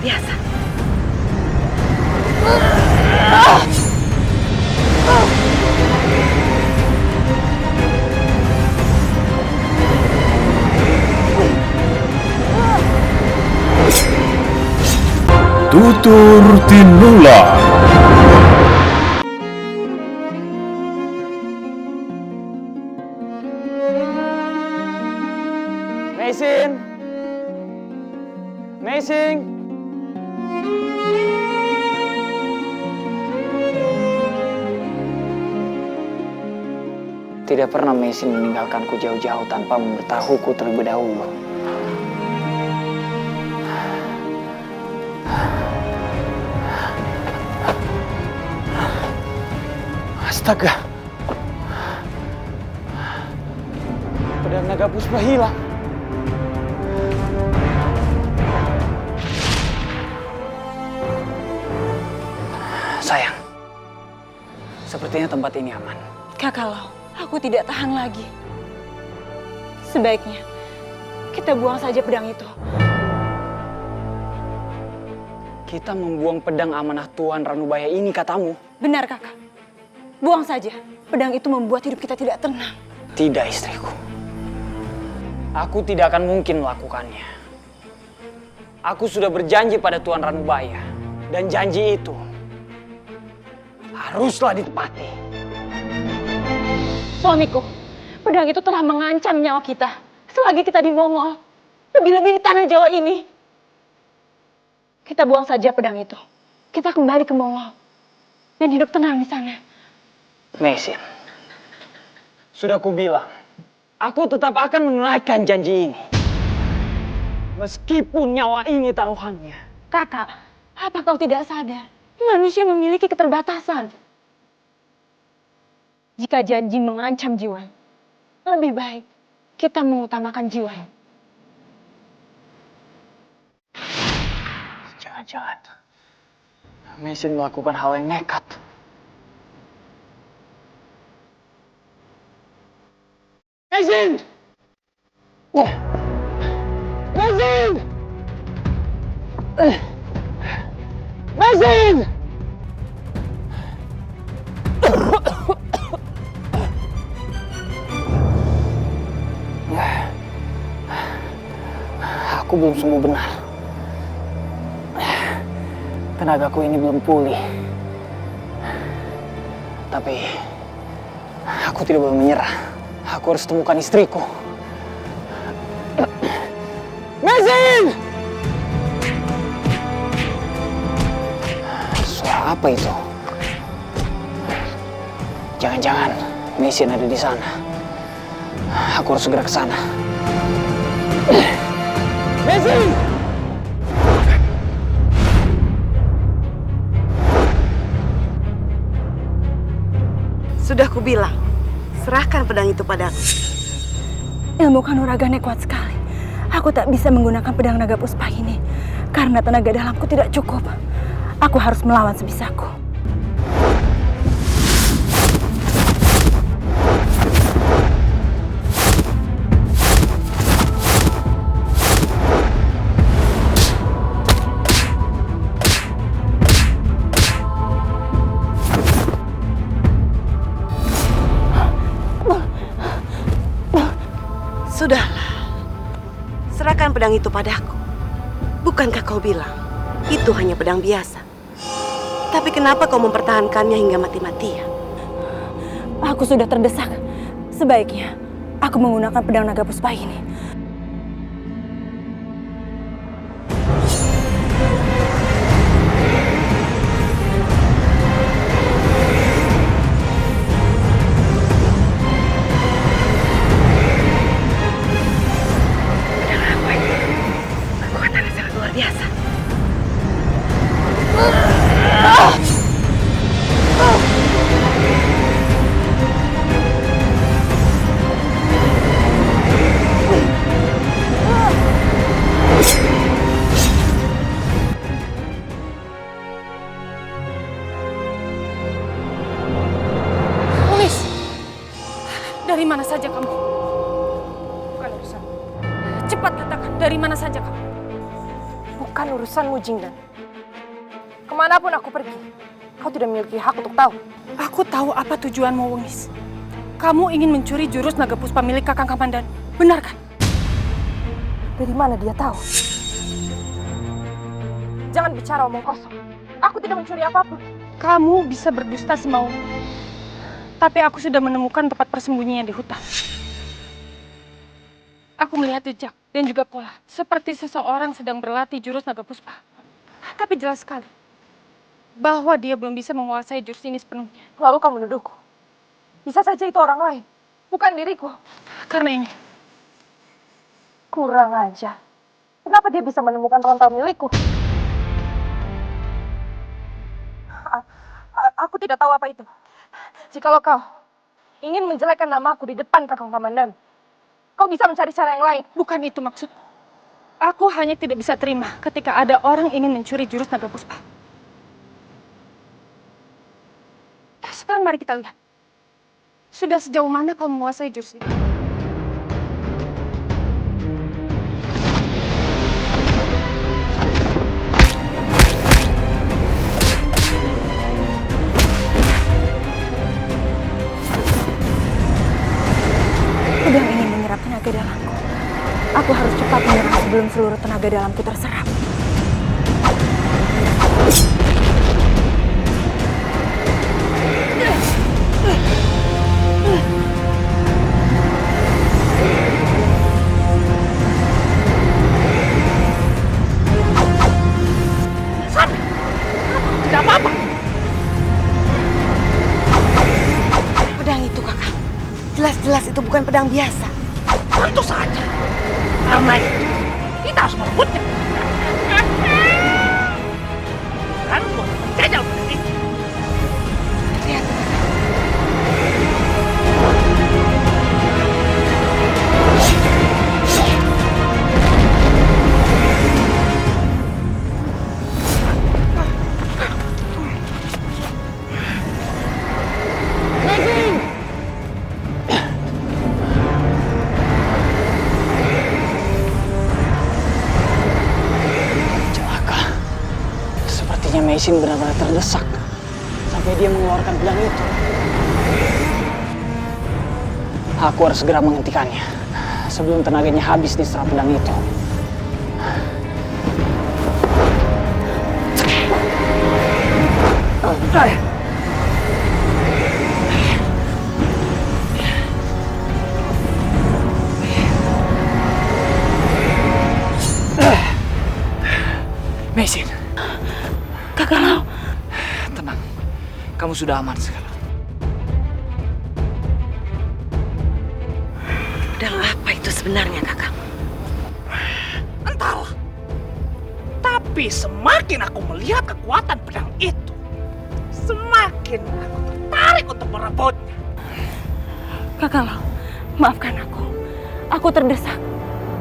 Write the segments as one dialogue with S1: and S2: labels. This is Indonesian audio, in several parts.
S1: biasa.
S2: Tutur Tinula.
S3: Mesin. Tidak pernah Mesin meninggalkanku jauh-jauh tanpa memberitahuku terlebih dahulu. Astaga. Pedang naga puspa hilang. Sayang, sepertinya tempat ini aman.
S4: Kakalau, aku tidak tahan lagi. Sebaiknya kita buang saja pedang itu.
S3: Kita membuang pedang amanah Tuan Ranubaya ini, katamu?
S4: Benar, Kakak. Buang saja. Pedang itu membuat hidup kita tidak tenang.
S3: Tidak, istriku. Aku tidak akan mungkin melakukannya. Aku sudah berjanji pada Tuan Ranubaya. Dan janji itu haruslah ditepati.
S4: Suamiku, pedang itu telah mengancam nyawa kita. Selagi kita di Mongol. Lebih-lebih di tanah Jawa ini. Kita buang saja pedang itu. Kita kembali ke Mongol. Dan hidup tenang di sana.
S3: Mesin, sudah kubilang, aku tetap akan menunaikan janji ini. Meskipun nyawa ini taruhannya.
S4: Kakak, apa kau tidak sadar? Manusia memiliki keterbatasan. Jika janji mengancam jiwa, lebih baik kita mengutamakan jiwa.
S3: Jangan-jangan Mesin melakukan hal yang nekat. Mesin! Mesin! Mesin! Aku belum sembuh benar. Tenagaku ini belum pulih. Tapi aku tidak boleh menyerah. Aku harus temukan istriku. Mesin! Suara apa itu? Jangan-jangan Mesin ada di sana. Aku harus segera ke sana. Mesin!
S1: Sudah kubilang, serahkan pedang itu padaku.
S4: Ilmu kanuraganya kuat sekali. Aku tak bisa menggunakan pedang naga puspa ini. Karena tenaga dalamku tidak cukup. Aku harus melawan sebisaku.
S1: Sudahlah, serahkan pedang itu padaku. Bukankah kau bilang, itu hanya pedang biasa? Tapi kenapa kau mempertahankannya hingga mati-matian?
S4: Aku sudah terdesak. Sebaiknya aku menggunakan pedang naga puspa ini.
S1: Kekuatannya sangat luar biasa.
S4: Polis! Dari mana saja kamu? Bukan urusan. Cepat katakan, dari mana saja kamu?
S2: Bukan urusanmu, Jinggan. Kemanapun aku pergi, kau tidak memiliki hak untuk tahu.
S5: Aku tahu apa tujuanmu, Wengis. Kamu ingin mencuri jurus naga puspa milik Kakang Kamandan. Benar kan?
S2: Dari mana dia tahu? Jangan bicara omong kosong. Aku tidak mencuri apapun.
S5: Kamu bisa berdusta semaumu. Tapi aku sudah menemukan tempat persembunyian di hutan. Aku melihat jejak dan juga pola. Seperti seseorang sedang berlatih jurus naga puspa. Tapi jelas sekali bahwa dia belum bisa menguasai jurus ini sepenuhnya.
S2: Lalu kamu menuduhku. Bisa saja itu orang lain, bukan diriku.
S5: Karena ini,
S2: Kurang aja. Kenapa dia bisa menemukan rontal milikku? Aku tidak tahu apa itu. Jikalau kau ingin menjelekkan namaku di depan Kakang Kamandan, kau bisa mencari cara yang lain.
S5: bukan itu maksud. Aku hanya tidak bisa terima ketika ada orang ingin mencuri jurus naga puspa. Sekarang mari kita lihat. Sudah sejauh mana kau menguasai jurus itu?
S2: Pedang ini menyerap tenaga dalamku. Aku harus cepat menyerang sebelum seluruh tenaga dalamku terserap.
S1: Pedang itu, Kakang. Jelas-jelas itu bukan pedang biasa.
S6: Tentu saja. Karena itu, kita harus merebutnya. Kan buat menjajal pedang itu.
S1: Lihat,
S3: Celaka. Sepertinya Meisin benar-benar terdesak sampai dia mengeluarkan pedang itu. Aku harus segera menghentikannya sebelum tenaganya habis diserap pedang itu. Meisin,
S5: Kakang Lau,
S3: tenang. Kamu sudah aman sekarang.
S1: pedang apa itu sebenarnya, Kakang?
S6: Entahlah. Tapi semakin aku melihat kekuatan pedang itu, semakin aku tertarik untuk merebutnya.
S5: Kakang Lau, maafkan aku. Aku terdesak.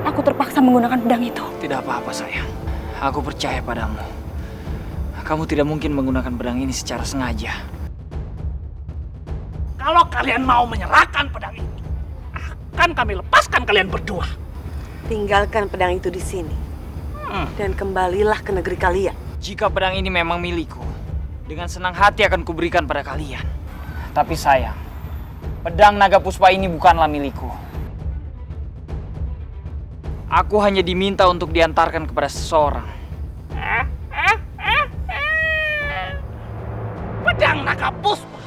S5: Aku terpaksa menggunakan pedang itu.
S3: Tidak apa-apa, sayang. Aku percaya padamu. Kamu tidak mungkin menggunakan pedang ini secara sengaja.
S6: Kalau kalian mau menyerahkan pedang itu, akan kami lepaskan kalian berdua.
S1: Tinggalkan pedang itu di sini. Dan kembalilah ke negeri kalian.
S3: Jika pedang ini memang milikku, dengan senang hati akan kuberikan pada kalian. Tapi sayang, pedang naga puspa ini bukanlah milikku. Aku hanya diminta untuk diantarkan kepada seseorang.
S6: Pedang naga puspa.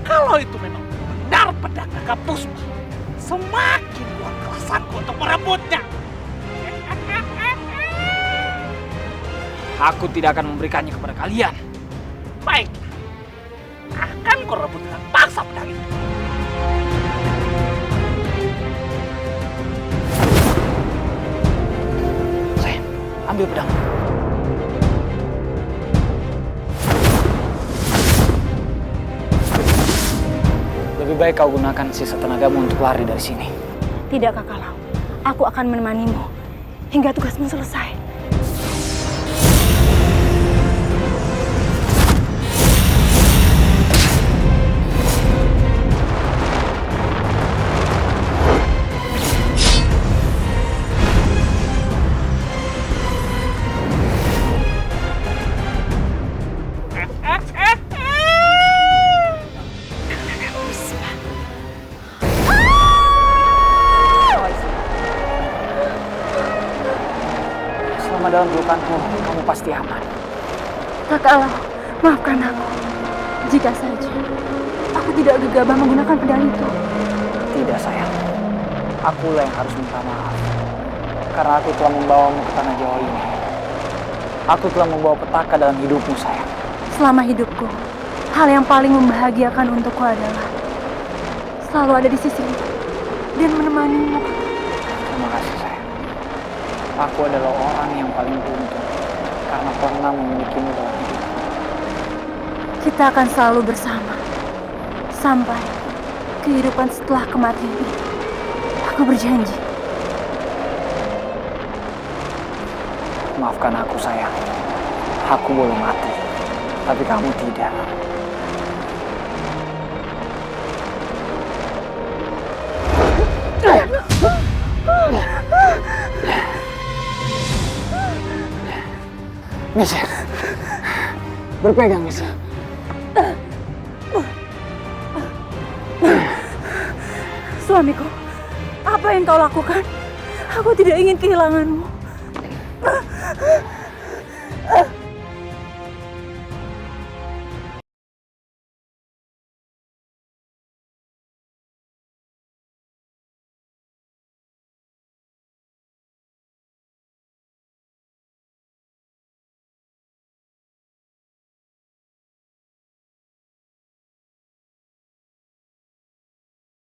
S6: Kalau itu memang benar pedang naga puspa, semakin kuat kelasanku untuk merebutnya.
S3: Aku tidak akan memberikannya kepada kalian.
S6: Baiklah, akan kurebut dengan paksa pedang itu.
S3: Sayang, ambil pedang. Lebih baik kau gunakan sisa tenagamu untuk lari dari sini.
S5: Tidak, Kakak Lau. Aku akan menemanimu hingga tugasmu selesai.
S3: selama dalam pelukanku, kamu pasti aman.
S2: Kakak Lau, maafkan aku. Jika saja aku tidak gegabah menggunakan pedang itu.
S3: Tidak sayang, akulah yang harus minta maaf. Karena aku telah membawamu ke tanah Jawa ini. Aku telah membawa petaka dalam hidupmu sayang.
S2: Selama hidupku, hal yang paling membahagiakan untukku adalah selalu ada di sisimu dan menemanimu.
S3: Terima kasih sayang. Aku adalah orang yang paling beruntung karena pernah memilikimu dalam hidup.
S2: Kita akan selalu bersama sampai kehidupan setelah kematian ini. Aku berjanji.
S3: Maafkan aku sayang. Aku boleh mati, tapi kamu tidak. Michelle, berpegang Michelle.
S2: Suamiku, apa yang kau lakukan? Aku tidak ingin kehilanganmu.